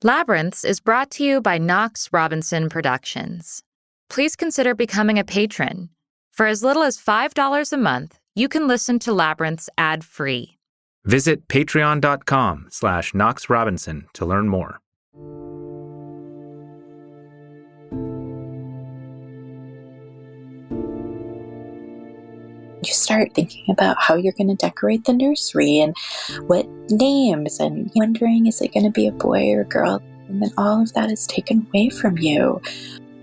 Labyrinths is brought to you by Knox Robinson Productions. Please consider becoming a patron. For as little as $5 a month, you can listen to Labyrinths ad-free. Visit patreon.com/Knox Robinson to learn more. You start thinking about how you're going to decorate the nursery and what names, and wondering, is it going to be a boy or a girl? And then all of that is taken away from you.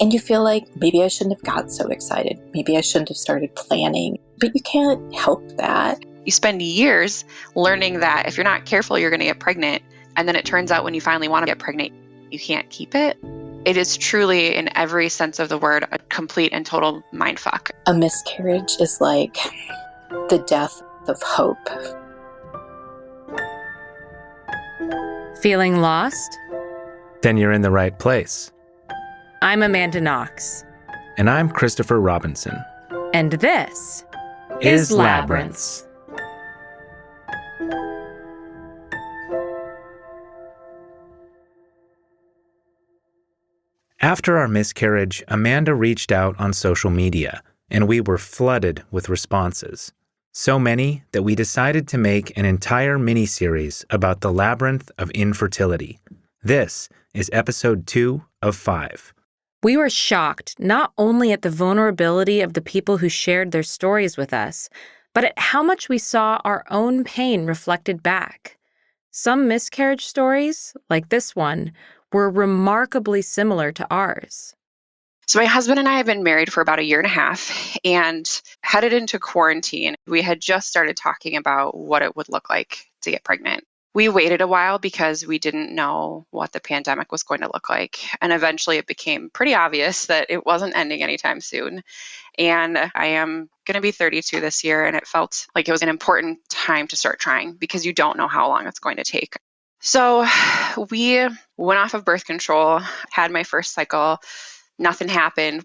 And you feel like, maybe I shouldn't have got so excited. Maybe I shouldn't have started planning. But you can't help that. You spend years learning that if you're not careful, you're going to get pregnant. And then it turns out when you finally want to get pregnant, you can't keep it. It is truly, in every sense of the word, a complete and total mindfuck. A miscarriage is like the death of hope. Feeling lost? Then you're in the right place. I'm Amanda Knox. And I'm Christopher Robinson. And this is Labyrinths. After our miscarriage, Amanda reached out on social media, and we were flooded with responses. So many that we decided to make an entire mini-series about the labyrinth of infertility. This is episode 2 of 5. We were shocked not only at the vulnerability of the people who shared their stories with us, but at how much we saw our own pain reflected back. Some miscarriage stories, like this one, were remarkably similar to ours. So my husband and I have been married for about 1.5 years and headed into quarantine. We had just started talking about what it would look like to get pregnant. We waited a while because we didn't know what the pandemic was going to look like. And eventually it became pretty obvious that it wasn't ending anytime soon. And I am going to be 32 this year, and it felt like it was an important time to start trying because you don't know how long it's going to take. So we went off of birth control, had my first cycle. Nothing happened.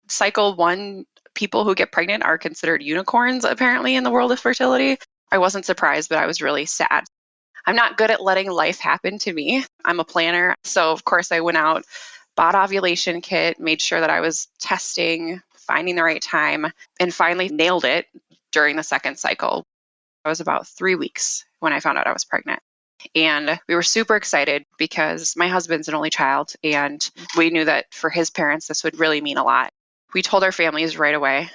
Cycle 1, people who get pregnant are considered unicorns, apparently, in the world of fertility. I wasn't surprised, but I was really sad. I'm not good at letting life happen to me. I'm a planner. So, of course, I went out, bought ovulation kit, made sure that I was testing, finding the right time, and finally nailed it during the second cycle. I was about 3 weeks when I found out I was pregnant. And we were super excited because my husband's an only child, and we knew that for his parents, this would really mean a lot. We told our families right away,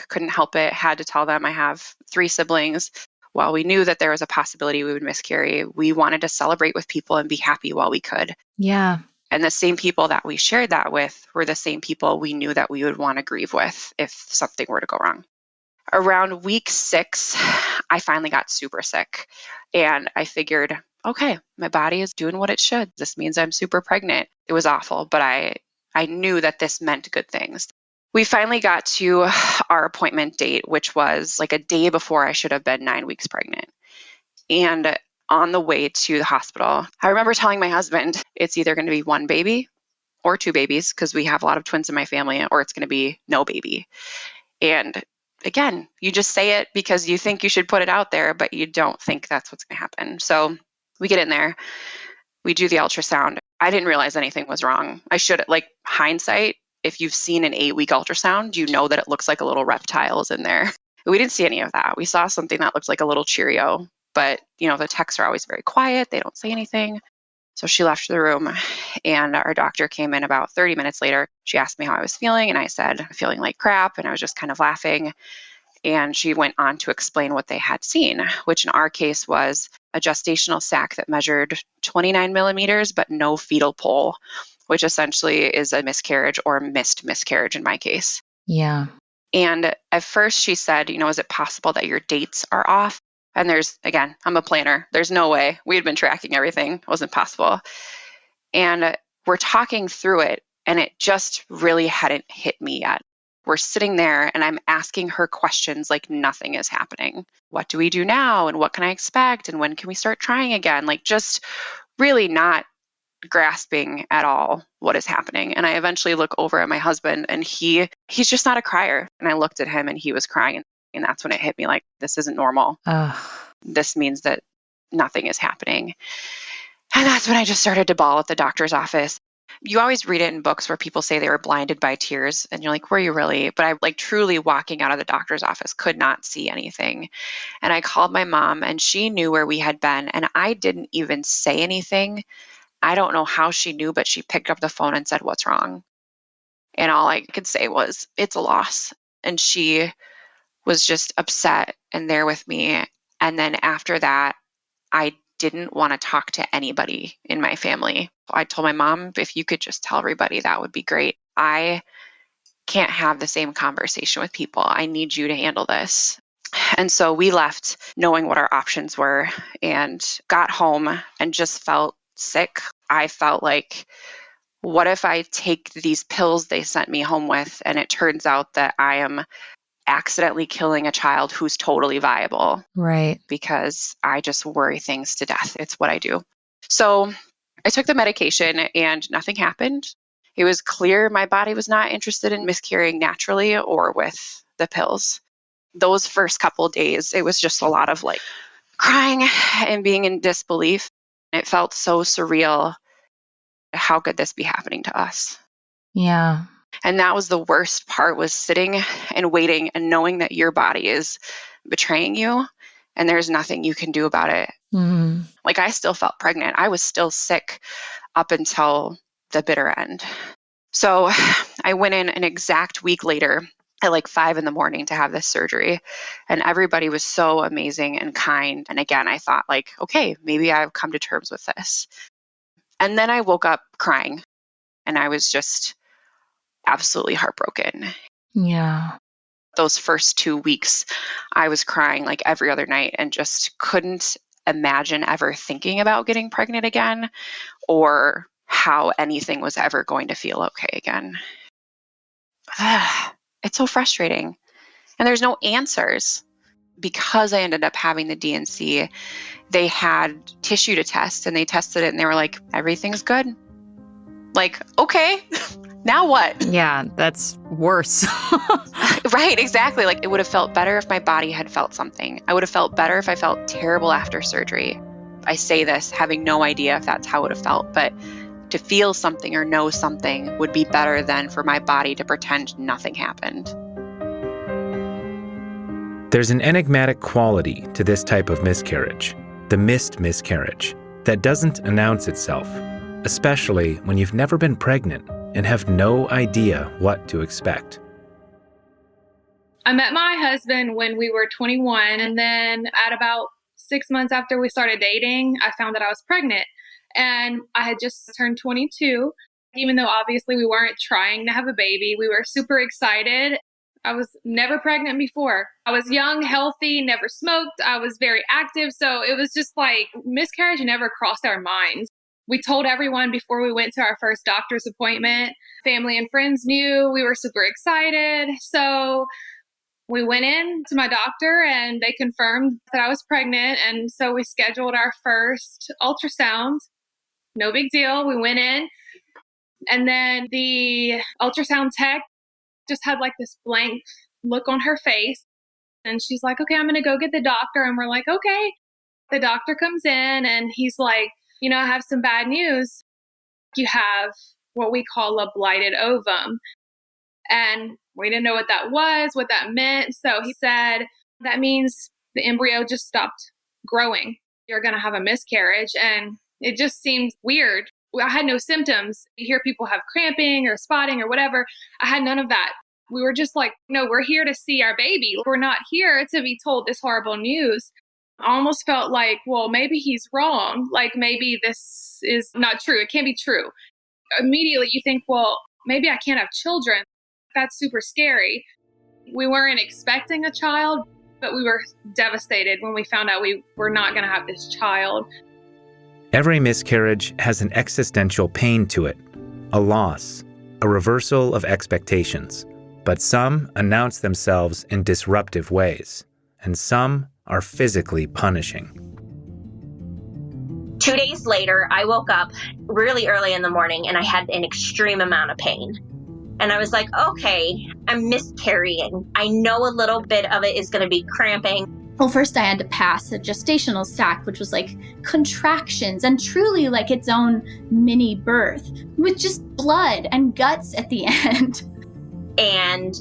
couldn't help it, had to tell them. I have 3 siblings. While we knew that there was a possibility we would miscarry, we wanted to celebrate with people and be happy while we could. Yeah. And the same people that we shared that with were the same people we knew that we would want to grieve with if something were to go wrong. Around week 6, I finally got super sick, and I figured, okay, my body is doing what it should. This means I'm super pregnant. It was awful, but I knew that this meant good things. We finally got to our appointment date, which was like a day before I should have been 9 weeks pregnant. And on the way to the hospital, I remember telling my husband, it's either going to be 1 baby or 2 babies, because we have a lot of twins in my family, or it's going to be no baby. And again, you just say it because you think you should put it out there, but you don't think that's what's going to happen. So we get in there, we do the ultrasound. I didn't realize anything was wrong. I should, hindsight, if you've seen an 8-week ultrasound, you know that it looks like a little reptile is in there. We didn't see any of that. We saw something that looked like a little Cheerio, but the techs are always very quiet. They don't say anything. So she left the room, and our doctor came in about 30 minutes later. She asked me how I was feeling, and I said, feeling like crap, and I was just kind of laughing. And she went on to explain what they had seen, which in our case was a gestational sac that measured 29 millimeters, but no fetal pole, which essentially is a miscarriage or missed miscarriage in my case. Yeah. And at first she said, is it possible that your dates are off? And again, I'm a planner. There's no way. We had been tracking everything. It wasn't possible. And we're talking through it, and it just really hadn't hit me yet. We're sitting there, and I'm asking her questions like nothing is happening. What do we do now? And what can I expect? And when can we start trying again? Just really not grasping at all what is happening. And I eventually look over at my husband, and he's just not a crier. And I looked at him, and he was crying. And that's when it hit me, this isn't normal. Ugh. This means that nothing is happening. And that's when I just started to bawl at the doctor's office. You always read it in books where people say they were blinded by tears, and you're like, were you really? But I like truly walking out of the doctor's office could not see anything. And I called my mom, and she knew where we had been, and I didn't even say anything. I don't know how she knew, but she picked up the phone and said, "What's wrong?" And all I could say was, "It's a loss." And she was just upset and there with me. And then after that, I didn't want to talk to anybody in my family. I told my mom, if you could just tell everybody, that would be great. I can't have the same conversation with people. I need you to handle this. And so we left knowing what our options were and got home and just felt sick. I felt like, what if I take these pills they sent me home with and it turns out that I am accidentally killing a child who's totally viable? Right. Because I just worry things to death. It's what I do. So I took the medication and nothing happened. It was clear my body was not interested in miscarrying naturally or with the pills. Those first couple of days, it was just a lot of like crying and being in disbelief. It felt so surreal. How could this be happening to us? Yeah. And that was the worst part, was sitting and waiting and knowing that your body is betraying you and there's nothing you can do about it. Mm-hmm. Like, I still felt pregnant. I was still sick up until the bitter end. So I went in an exact week later at like 5 a.m. to have this surgery. And everybody was so amazing and kind. And again, I thought like, okay, maybe I've come to terms with this. And then I woke up crying and I was just absolutely heartbroken. Yeah. Those first 2 weeks, I was crying like every other night and just couldn't imagine ever thinking about getting pregnant again or how anything was ever going to feel okay again. It's so frustrating. And there's no answers. Because I ended up having the DNC, they had tissue to test and they tested it and they were like, everything's good. Like, okay, now what? Yeah, that's worse. Right, exactly. Like, it would have felt better if my body had felt something. I would have felt better if I felt terrible after surgery. I say this having no idea if that's how it would have felt, but to feel something or know something would be better than for my body to pretend nothing happened. There's an enigmatic quality to this type of miscarriage, the missed miscarriage, that doesn't announce itself, especially when you've never been pregnant and have no idea what to expect. I met my husband when we were 21, and then at about 6 months after we started dating, I found that I was pregnant. And I had just turned 22. Even though obviously we weren't trying to have a baby, we were super excited. I was never pregnant before. I was young, healthy, never smoked. I was very active. So it was just like miscarriage never crossed our minds. We told everyone before we went to our first doctor's appointment. Family and friends knew. We were super excited. So we went in to my doctor and they confirmed that I was pregnant. And so we scheduled our first ultrasound. No big deal. We went in, and then the ultrasound tech just had like this blank look on her face. And she's like, okay, I'm going to go get the doctor. And we're like, okay. The doctor comes in and he's like, I have some bad news. You have what we call a blighted ovum. And we didn't know what that was, what that meant. So he said, that means the embryo just stopped growing. You're going to have a miscarriage. And it just seemed weird. I had no symptoms. You hear people have cramping or spotting or whatever. I had none of that. We were just like, no, we're here to see our baby. We're not here to be told this horrible news. I almost felt like, well, maybe he's wrong. Like, maybe this is not true. It can't be true. Immediately you think, well, maybe I can't have children. That's super scary. We weren't expecting a child, but we were devastated when we found out we were not going to have this child. Every miscarriage has an existential pain to it, a loss, a reversal of expectations. But some announce themselves in disruptive ways, and some are physically punishing. 2 days later, I woke up really early in the morning and I had an extreme amount of pain. And I was like, okay, I'm miscarrying. I know a little bit of it is going to be cramping. Well, first I had to pass a gestational sac, which was like contractions and truly like its own mini birth with just blood and guts at the end. And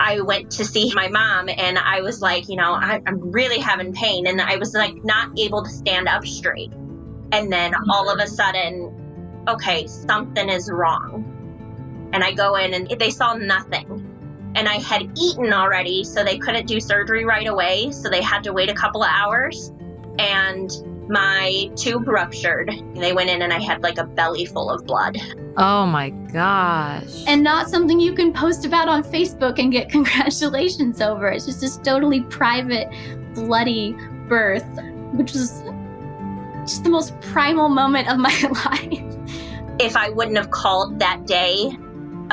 I went to see my mom and I was like, I'm really having pain. And I was like not able to stand up straight. And then all of a sudden, okay, something is wrong. And I go in and they saw nothing. And I had eaten already, so they couldn't do surgery right away. So they had to wait a couple of hours. And my tube ruptured. They went in and I had like a belly full of blood. Oh my gosh. And not something you can post about on Facebook and get congratulations over. It's just this totally private, bloody birth, which was just the most primal moment of my life. If I wouldn't have called that day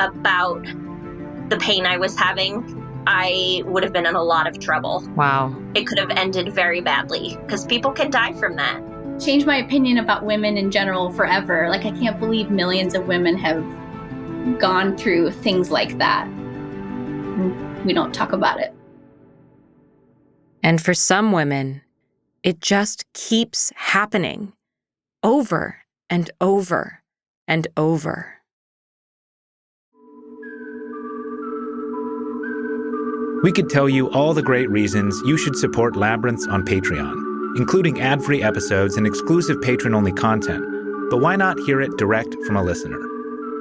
about the pain I was having, I would have been in a lot of trouble. Wow. It could have ended very badly because people can die from that. Changed my opinion about women in general forever. Like, I can't believe millions of women have gone through things like that. We don't talk about it. And for some women, it just keeps happening over and over and over. We could tell you all the great reasons you should support Labyrinths on Patreon, including ad-free episodes and exclusive patron-only content. But why not hear it direct from a listener?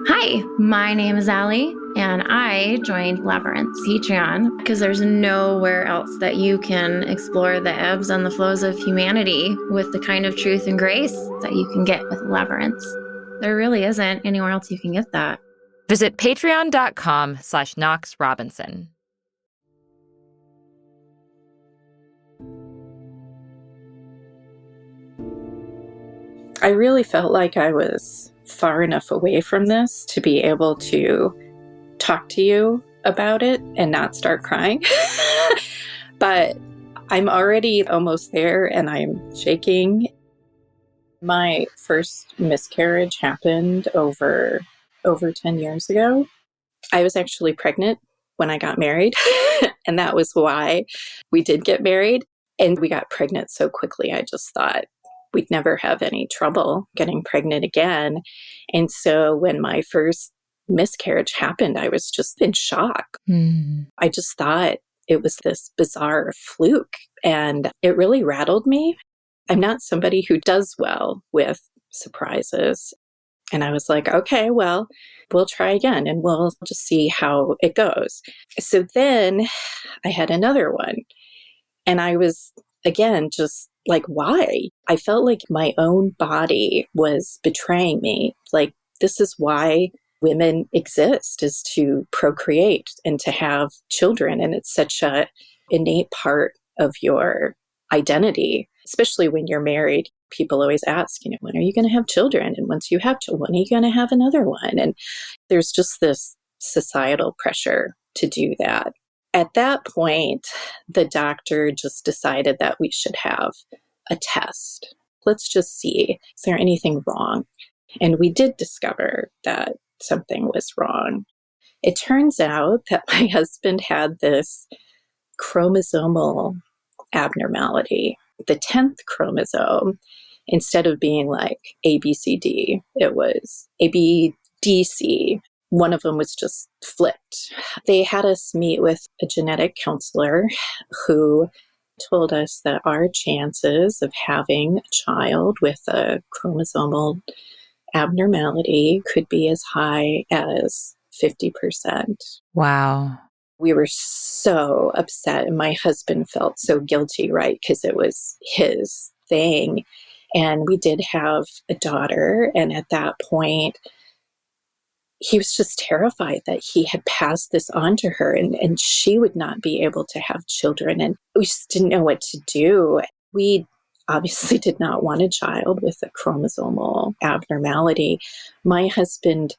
Hi, my name is Allie, and I joined Labyrinth's Patreon because there's nowhere else that you can explore the ebbs and the flows of humanity with the kind of truth and grace that you can get with Labyrinths. There really isn't anywhere else you can get that. Visit patreon.com/Knox Robinson. I really felt like I was far enough away from this to be able to talk to you about it and not start crying. But I'm already almost there and I'm shaking. My first miscarriage happened over 10 years ago. I was actually pregnant when I got married, and that was why we did get married. And we got pregnant so quickly, I just thought we'd never have any trouble getting pregnant again. And so when my first miscarriage happened, I was just in shock. I just thought it was this bizarre fluke, and it really rattled me. I'm not somebody who does well with surprises. And I was like, okay, well, we'll try again and we'll just see how it goes. So then I had another one. And I was, again, just like, why? I felt like my own body was betraying me. Like, this is why women exist, is to procreate and to have children. And it's such a innate part of your identity, especially when you're married. People always ask, when are you going to have children? And once you have children, when are you going to have another one? And there's just this societal pressure to do that. At that point, the doctor just decided that we should have a test. Let's just see, is there anything wrong? And we did discover that something was wrong. It turns out that my husband had this chromosomal abnormality. The 10th chromosome, instead of being like ABCD, it was ABDC. One of them was just flipped. They had us meet with a genetic counselor who told us that our chances of having a child with a chromosomal abnormality could be as high as 50%. Wow. We were so upset, and my husband felt so guilty, right? Because it was his thing. And we did have a daughter. And at that point, he was just terrified that he had passed this on to her and she would not be able to have children. And we just didn't know what to do. We obviously did not want a child with a chromosomal abnormality. My husband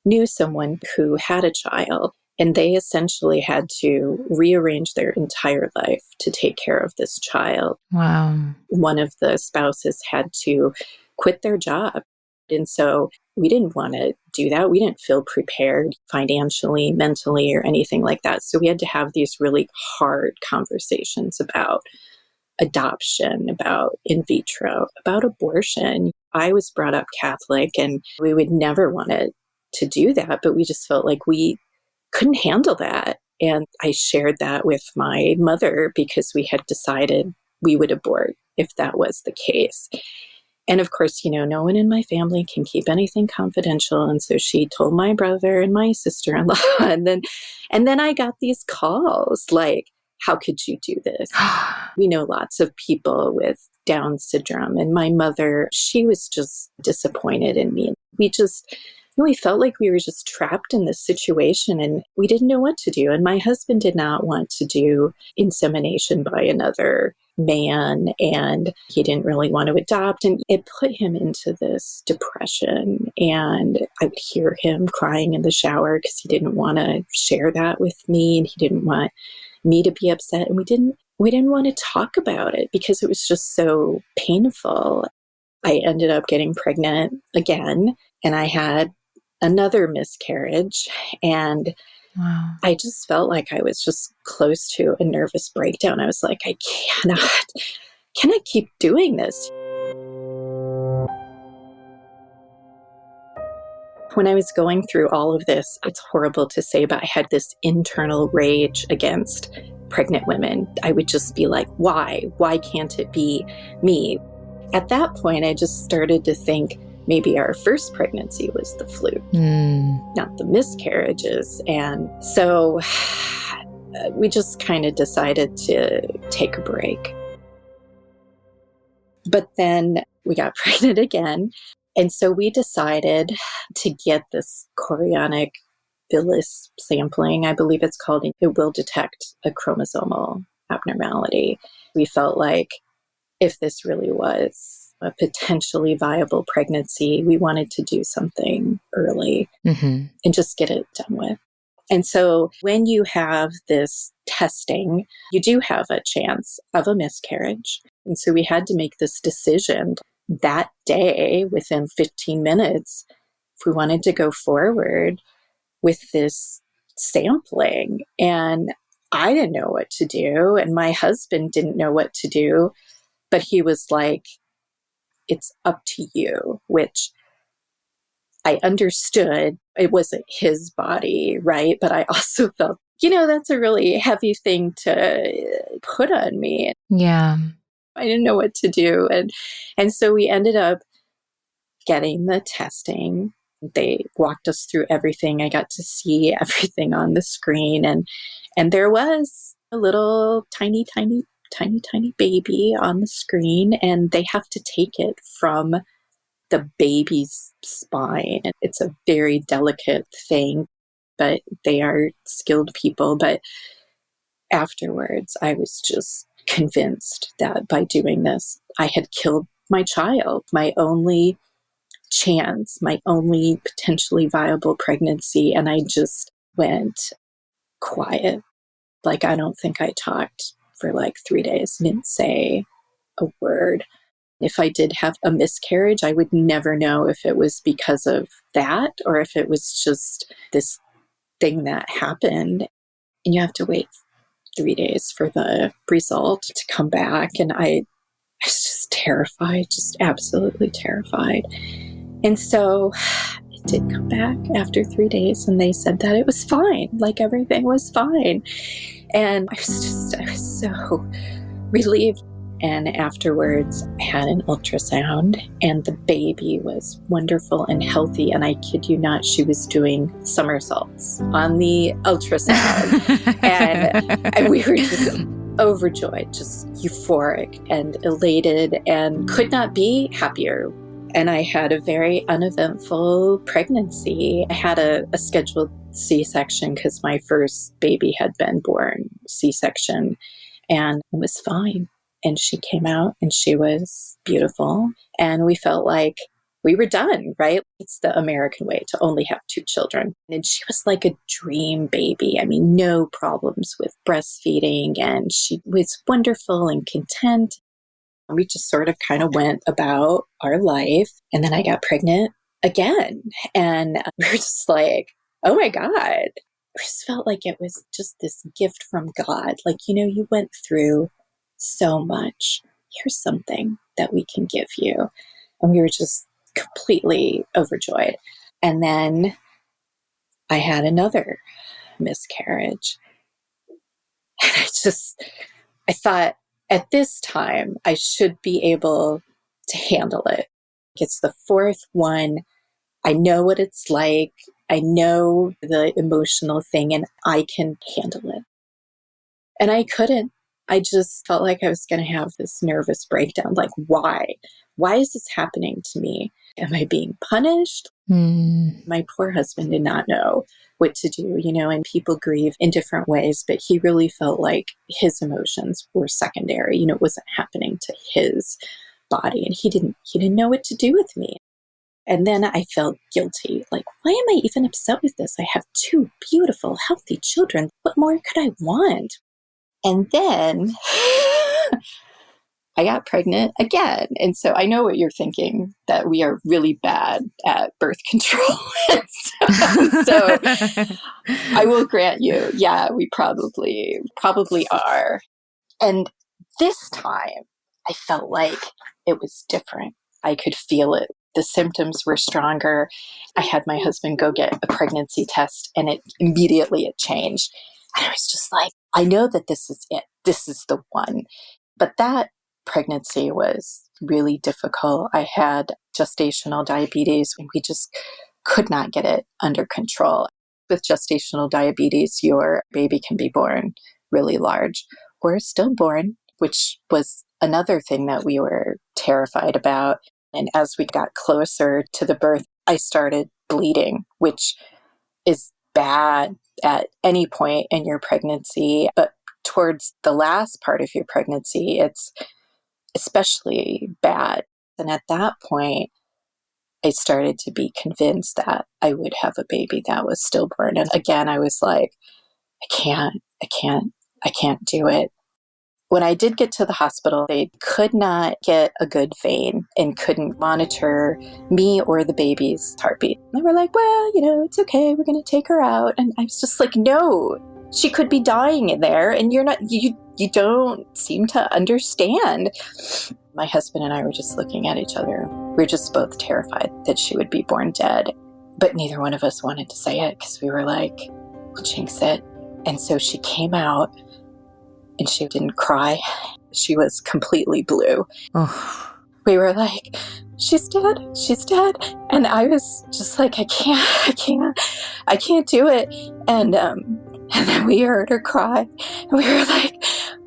knew someone who had a child, and they essentially had to rearrange their entire life to take care of this child. Wow. One of the spouses had to quit their job. And so we didn't want to do that. We didn't feel prepared financially, mentally, or anything like that. So we had to have these really hard conversations about adoption, about in vitro, about abortion. I was brought up Catholic and we would never want to do that, but we just felt like we couldn't handle that. And I shared that with my mother because we had decided we would abort if that was the case. And of course, no one in my family can keep anything confidential. And so she told my brother and my sister-in-law. And then I got these calls like, how could you do this? We know lots of people with Down syndrome. And my mother, she was just disappointed in me. We felt like we were just trapped in this situation and we didn't know what to do. And my husband did not want to do insemination by another man and he didn't really want to adopt. And it put him into this depression. And I would hear him crying in the shower because he didn't want to share that with me and he didn't want me to be upset. And we didn't want to talk about it because it was just so painful. I ended up getting pregnant again and I had another miscarriage. And Wow. I just felt like I was just close to a nervous breakdown. I was like, I cannot keep doing this. When I was going through all of this, it's horrible to say, but I had this internal rage against pregnant women. I would just be like, why? Why can't it be me? At that point, I just started to think maybe our first pregnancy was the fluke, not the miscarriages. And so we just kind of decided to take a break. But then we got pregnant again. And so we decided to get this chorionic villus sampling, I believe it's called. It will detect a chromosomal abnormality. We felt like if this really was a potentially viable pregnancy, we wanted to do something early and just get it done with. And so when you have this testing, you do have a chance of a miscarriage. And so we had to make this decision that day, within 15 minutes, if we wanted to go forward with this sampling. And I didn't know what to do. And my husband didn't know what to do. But he was like, it's up to you, which I understood. It wasn't his body, right? But I also felt, that's a really heavy thing to put on me. Yeah. I didn't know what to do. And so we ended up getting the testing. They walked us through everything. I got to see everything on the screen. And there was a little tiny baby on the screen, and they have to take it from the baby's spine. It's a very delicate thing, but they are skilled people. But afterwards, I was just convinced that by doing this, I had killed my child, my only chance, my only potentially viable pregnancy. And I just went quiet. Like, I don't think I talked for like 3 days, didn't say a word. If I did have a miscarriage, I would never know if it was because of that or if it was just this thing that happened. And you have to wait 3 days for the result to come back. And I was just terrified, just absolutely terrified. And so it did come back after 3 days and they said that it was fine, like everything was fine. And I was so relieved. And afterwards, I had an ultrasound and the baby was wonderful and healthy. And I kid you not, she was doing somersaults on the ultrasound. and we were just overjoyed, just euphoric and elated and could not be happier. And I had a very uneventful pregnancy. I had a scheduled C-section because my first baby had been born C-section and it was fine. And she came out and she was beautiful. And we felt like we were done, right? It's the American way to only have 2 children. And she was like a dream baby. I mean, no problems with breastfeeding. And she was wonderful and content. We just sort of kind of went about our life. And then I got pregnant again. And we were just like, oh my God. I just felt like it was just this gift from God. Like, you went through so much. Here's something that we can give you. And we were just completely overjoyed. And then I had another miscarriage. And I thought at this time I should be able to handle it. It's the fourth one. I know what it's like. I know the emotional thing, and I can handle it. And I couldn't. I just felt like I was going to have this nervous breakdown. Like, why? Why is this happening to me? Am I being punished? My poor husband did not know what to do, and people grieve in different ways, but he really felt like his emotions were secondary. It wasn't happening to his body, and he didn't know what to do with me. And then I felt guilty. Like, why am I even upset with this? I have 2 beautiful, healthy children. What more could I want? And then I got pregnant again. And so I know what you're thinking, that we are really bad at birth control. so I will grant you, yeah, we probably are. And this time I felt like it was different. I could feel it. The symptoms were stronger. I had my husband go get a pregnancy test, and it changed. And I was just like, I know that this is it. This is the one. But that pregnancy was really difficult. I had gestational diabetes, and we just could not get it under control. With gestational diabetes, your baby can be born really large or stillborn, which was another thing that we were terrified about. And as we got closer to the birth, I started bleeding, which is bad at any point in your pregnancy. But towards the last part of your pregnancy, it's especially bad. And at that point, I started to be convinced that I would have a baby that was stillborn. And again, I was like, I can't do it. When I did get to the hospital, they could not get a good vein and couldn't monitor me or the baby's heartbeat. They were like, well, it's okay. We're going to take her out. And I was just like, no, she could be dying in there. And you don't seem to understand. My husband and I were just looking at each other. We were just both terrified that she would be born dead. But neither one of us wanted to say it because we were like, we'll jinx it. And so she came out. And she didn't cry. She was completely blue. Oh. We were like, she's dead. And I was just like, I can't do it. And then we heard her cry. And we were like,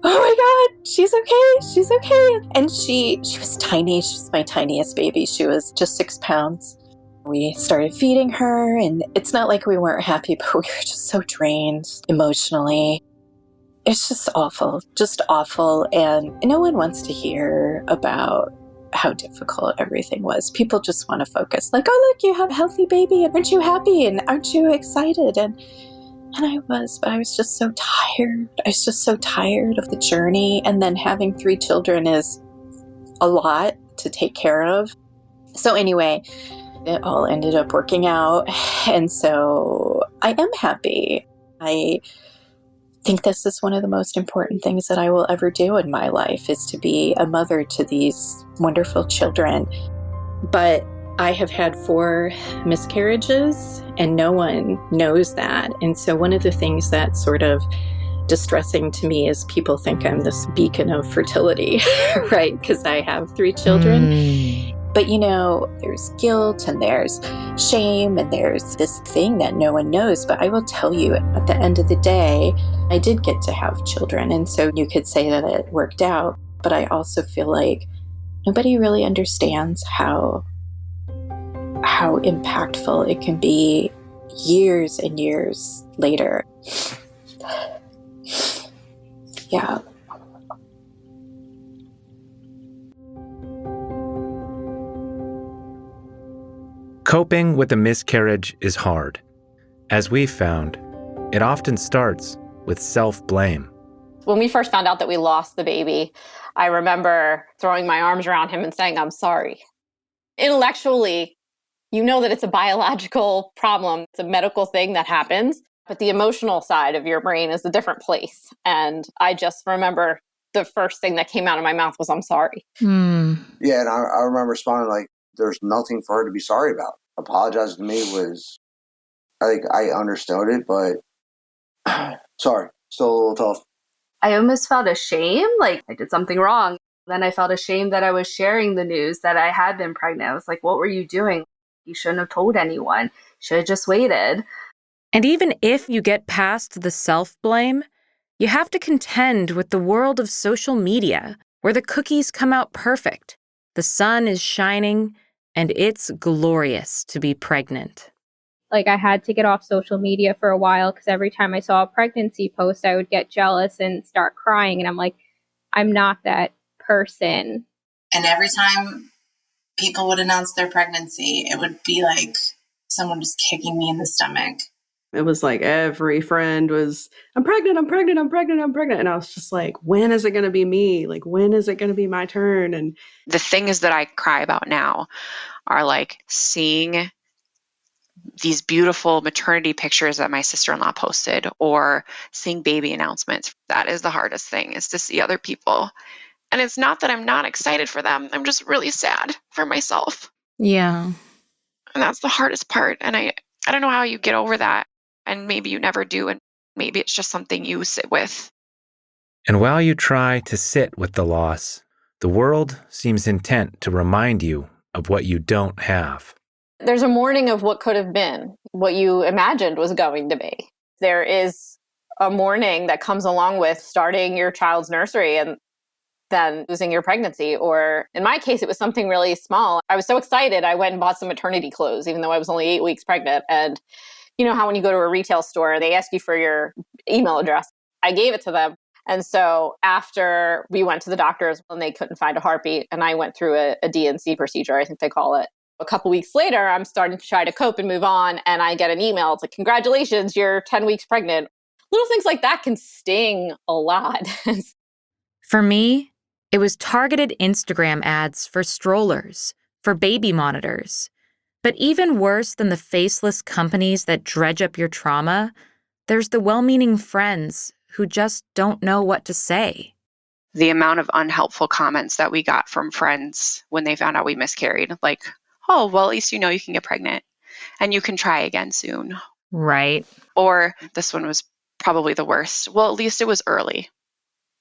oh my God, she's okay. And she was tiny. She was my tiniest baby. She was just 6 pounds. We started feeding her. And it's not like we weren't happy, but we were just so drained emotionally. It's just awful. And no one wants to hear about how difficult everything was. People just want to focus like, oh, look, you have a healthy baby. And aren't you happy? And aren't you excited? And I was, but I was just so tired. I was just so tired of the journey. And then having 3 children is a lot to take care of. So anyway, it all ended up working out. And so I am happy. I think this is one of the most important things that I will ever do in my life, is to be a mother to these wonderful children. But I have had 4 miscarriages, and no one knows that. And so one of the things that's sort of distressing to me is people think I'm this beacon of fertility, right? Because I have 3 children. But there's guilt and there's shame and there's this thing that no one knows. But I will tell you, at the end of the day, I did get to have children. And so you could say that it worked out. But I also feel like nobody really understands how impactful it can be years and years later. Yeah. Coping with a miscarriage is hard. As we've found, it often starts with self-blame. When we first found out that we lost the baby, I remember throwing my arms around him and saying, I'm sorry. Intellectually, You know that it's a biological problem. It's a medical thing that happens, but the emotional side of your brain is a different place. And I just remember the first thing that came out of my mouth was, I'm sorry. Yeah, and I remember responding like, there's nothing for her to be sorry about. Apologizing to me was, I think I understood it, but sorry, still a little tough. I almost felt ashamed, like I did something wrong. Then I felt ashamed that I was sharing the news that I had been pregnant. I was like, what were you doing? You shouldn't have told anyone. You should have just waited. And even if you get past the self-blame, you have to contend with the world of social media, where the cookies come out perfect, the sun is shining, and it's glorious to be pregnant. Like, I had to get off social media for a while because every time I saw a pregnancy post, I would get jealous and start crying. And I'm like, I'm not that person. And every time people would announce their pregnancy, it would be like someone just kicking me in the stomach. It was like every friend was, I'm pregnant, I'm pregnant, I'm pregnant, I'm pregnant. And I was just like, when is it going to be me? Like, when is it going to be my turn? And the things that I cry about now are like seeing these beautiful maternity pictures that my sister-in-law posted, or seeing baby announcements. That is the hardest thing, is to see other people. And it's not that I'm not excited for them. I'm just really sad for myself. Yeah. And that's the hardest part. And I don't know how you get over that. And maybe you never do. And maybe it's just something you sit with. And while you try to sit with the loss, the world seems intent to remind you of what you don't have. There's a mourning of what could have been, what you imagined was going to be. There is a mourning that comes along with starting your child's nursery and then losing your pregnancy. Or in my case, it was something really small. I was so excited, I went and bought some maternity clothes, even though I was only 8 weeks pregnant. And you know how when you go to a retail store, they ask you for your email address. I gave it to them. And so after we went to the doctors and they couldn't find a heartbeat, and I went through a DNC procedure, I think they call it. A couple weeks later, I'm starting to try to cope and move on. And I get an email. It's like, congratulations, you're 10 weeks pregnant. Little things like that can sting a lot. For me, it was targeted Instagram ads for strollers, for baby monitors. But even worse than the faceless companies that dredge up your trauma, there's the well-meaning friends who just don't know what to say. The amount of unhelpful comments that we got from friends when they found out we miscarried, like, oh, well, at least you know you can get pregnant and you can try again soon. Right. Or this one was probably the worst. Well, at least it was early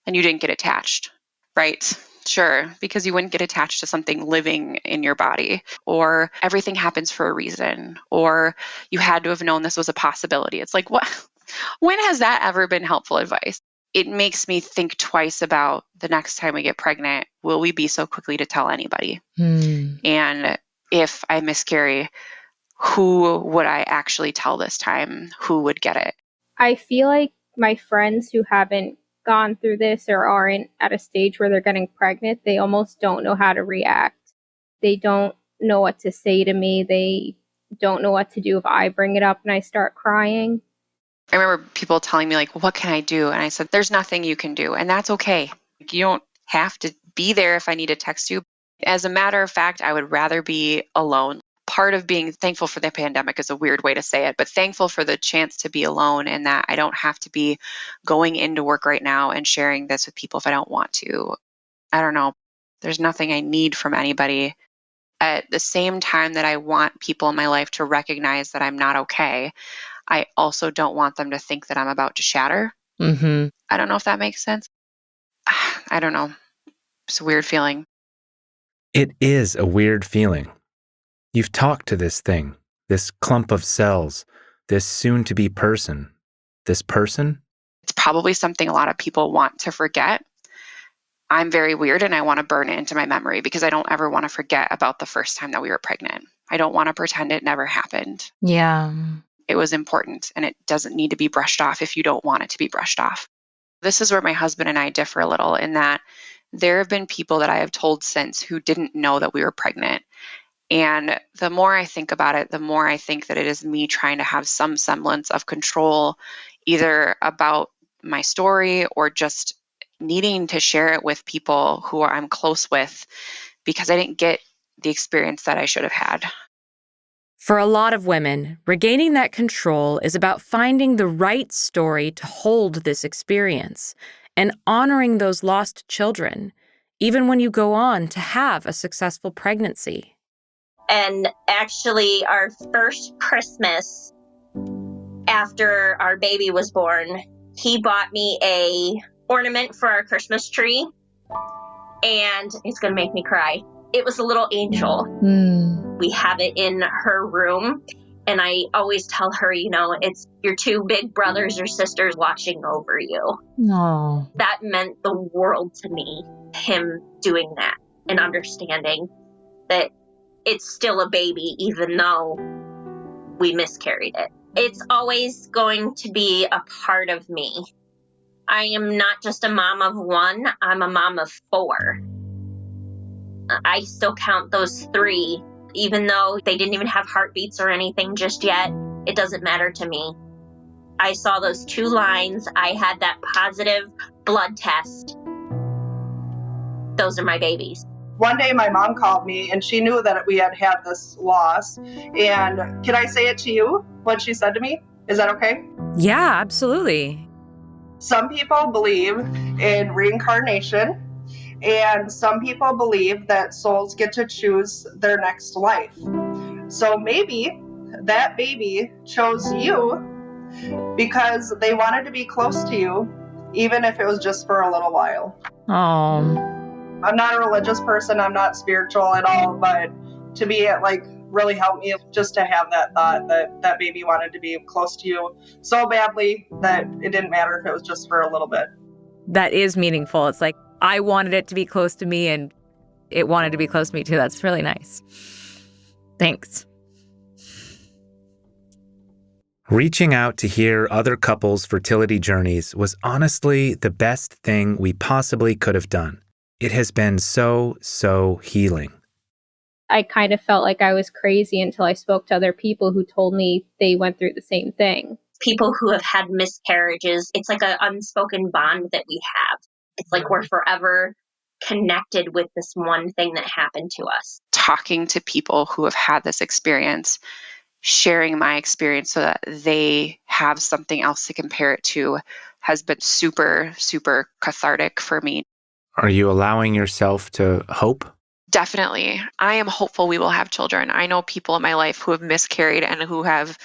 and you didn't get attached. Right. Sure. Because you wouldn't get attached to something living in your body. Or everything happens for a reason. Or you had to have known this was a possibility. It's like, what? When has that ever been helpful advice? It makes me think twice about the next time we get pregnant, will we be so quickly to tell anybody? And if I miscarry, who would I actually tell this time? Who would get it? I feel like my friends who haven't gone through this or aren't at a stage where they're getting pregnant, they almost don't know how to react. They don't know what to say to me. They don't know what to do if I bring it up and I start crying. I remember people telling me, like, what can I do? And I said, there's nothing you can do. And that's okay. You don't have to be there if I need to text you. As a matter of fact, I would rather be alone. Part of being thankful for the pandemic is a weird way to say it, but thankful for the chance to be alone and that I don't have to be going into work right now and sharing this with people if I don't want to. I don't know. There's nothing I need from anybody. At the same time that I want people in my life to recognize that I'm not okay, I also don't want them to think that I'm about to shatter. I don't know if that makes sense. I don't know. It's a weird feeling. It is a weird feeling. You've talked to this thing, this clump of cells, this soon-to-be person. This person? It's probably something a lot of people want to forget. I'm very weird and I want to burn it into my memory because I don't ever want to forget about the first time that we were pregnant. I don't want to pretend it never happened. Yeah. It was important and it doesn't need to be brushed off if you don't want it to be brushed off. This is where my husband and I differ a little, in that there have been people that I have told since who didn't know that we were pregnant. And the more I think about it, the more I think that it is me trying to have some semblance of control, either about my story or just needing to share it with people who I'm close with, because I didn't get the experience that I should have had. For a lot of women, regaining that control is about finding the right story to hold this experience and honoring those lost children, even when you go on to have a successful pregnancy. And actually, our first Christmas after our baby was born, he bought me a ornament for our Christmas tree, and it's going to make me cry. It was a little angel. We have it in her room, and I always tell her, it's your two big brothers or sisters watching over you. Aww. That meant the world to me, him doing that and understanding that it's still a baby, even though we miscarried it. It's always going to be a part of me. I am not just a mom of one, I'm a mom of 4. I still count those 3, even though they didn't even have heartbeats or anything just yet. It doesn't matter to me. I saw those 2 lines. I had that positive blood test. Those are my babies. One day my mom called me and she knew that we had this loss. And can I say it to you, what she said to me? Is that okay? Yeah, absolutely. Some people believe in reincarnation, and some people believe that souls get to choose their next life. So maybe that baby chose you because they wanted to be close to you, even if it was just for a little while. Oh. I'm not a religious person, I'm not spiritual at all, but to me it really helped me just to have that thought that baby wanted to be close to you so badly that it didn't matter if it was just for a little bit. That is meaningful. It's like I wanted it to be close to me and it wanted to be close to me too. That's really nice. Thanks. Reaching out to hear other couples' fertility journeys was honestly the best thing we possibly could have done. It has been so healing. I kind of felt like I was crazy until I spoke to other people who told me they went through the same thing. People who have had miscarriages, it's like an unspoken bond that we have. It's like we're forever connected with this one thing that happened to us. Talking to people who have had this experience, sharing my experience so that they have something else to compare it to has been super cathartic for me. Are you allowing yourself to hope? Definitely. I am hopeful we will have children. I know people in my life who have miscarried and who have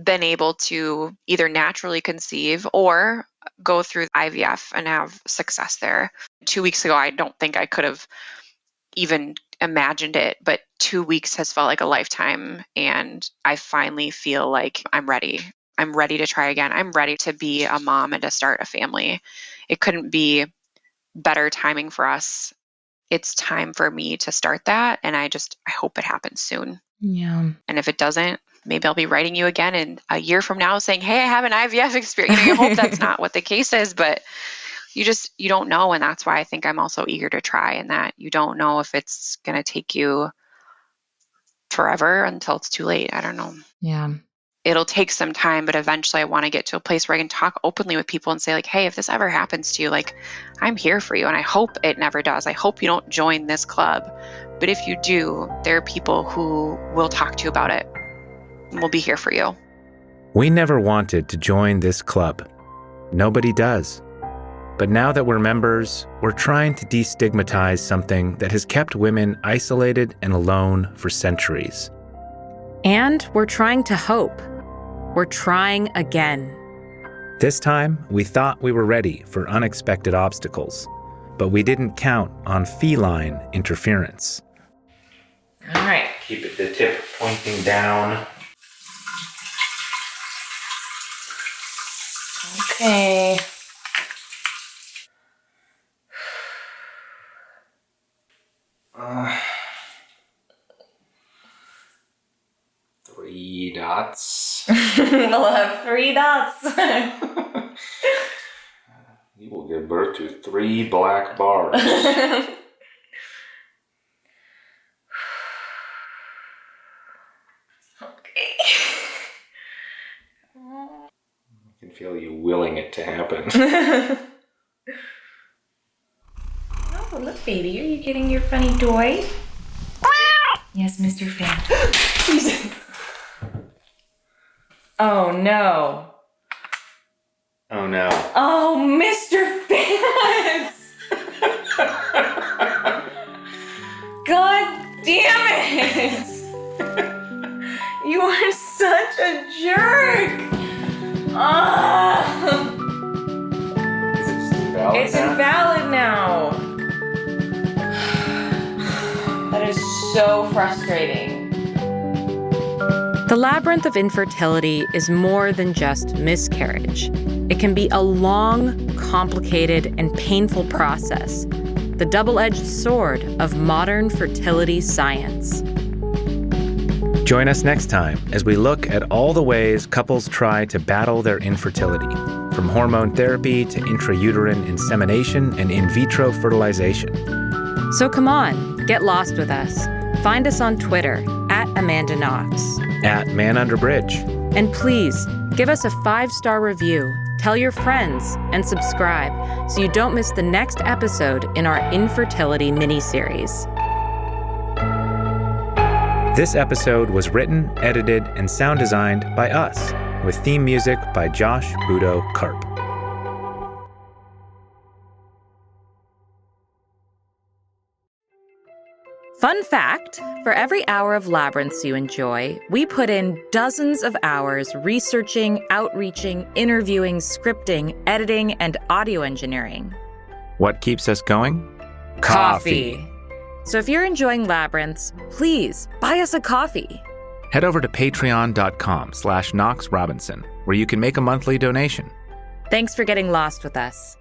been able to either naturally conceive or go through IVF and have success there. 2 weeks ago, I don't think I could have even imagined it, but 2 weeks has felt like a lifetime, and I finally feel like I'm ready. I'm ready to try again. I'm ready to be a mom and to start a family. It couldn't be better timing for us. It's time for me to start that, and I hope it happens soon. Yeah. And if it doesn't, maybe I'll be writing you again in a year from now saying, hey, I have an IVF experience. You hope that's not what the case is, but you don't know. And that's why I think I'm also eager to try, and that you don't know if it's going to take you forever until it's too late. I don't know. Yeah. It'll take some time, but eventually I want to get to a place where I can talk openly with people and say like, hey, if this ever happens to you, like, I'm here for you. And I hope it never does. I hope you don't join this club. But if you do, there are people who will talk to you about it and will be here for you. We never wanted to join this club. Nobody does. But now that we're members, we're trying to destigmatize something that has kept women isolated and alone for centuries. And we're trying to hope. We're trying again. This time, we thought we were ready for unexpected obstacles, but we didn't count on feline interference. All right. Keep the tip pointing down. Okay. Three dots. We'll have 3 dots. You will give birth to 3 black bars. Okay. I can feel you willing it to happen. Oh, look, baby, are you getting your funny toy? Yes, Mr. Fan. Oh, no. Oh, no. Oh, Mr. Fitz! God damn it! You are such a jerk! Is it just invalid It's invalid now. That is so frustrating. The labyrinth of infertility is more than just miscarriage. It can be a long, complicated, and painful process, the double-edged sword of modern fertility science. Join us next time as we look at all the ways couples try to battle their infertility, from hormone therapy to intrauterine insemination and in vitro fertilization. So come on, get lost with us. Find us on Twitter @AmandaKnox. @ManUnderBridge. And please, give us a 5-star review, tell your friends, and subscribe so you don't miss the next episode in our infertility miniseries. This episode was written, edited, and sound designed by us, with theme music by Josh Budo Karp. Fun fact, for every hour of Labyrinths you enjoy, we put in dozens of hours researching, outreaching, interviewing, scripting, editing, and audio engineering. What keeps us going? Coffee. So if you're enjoying Labyrinths, please buy us a coffee. Head over to patreon.com/KnoxRobinson, where you can make a monthly donation. Thanks for getting lost with us.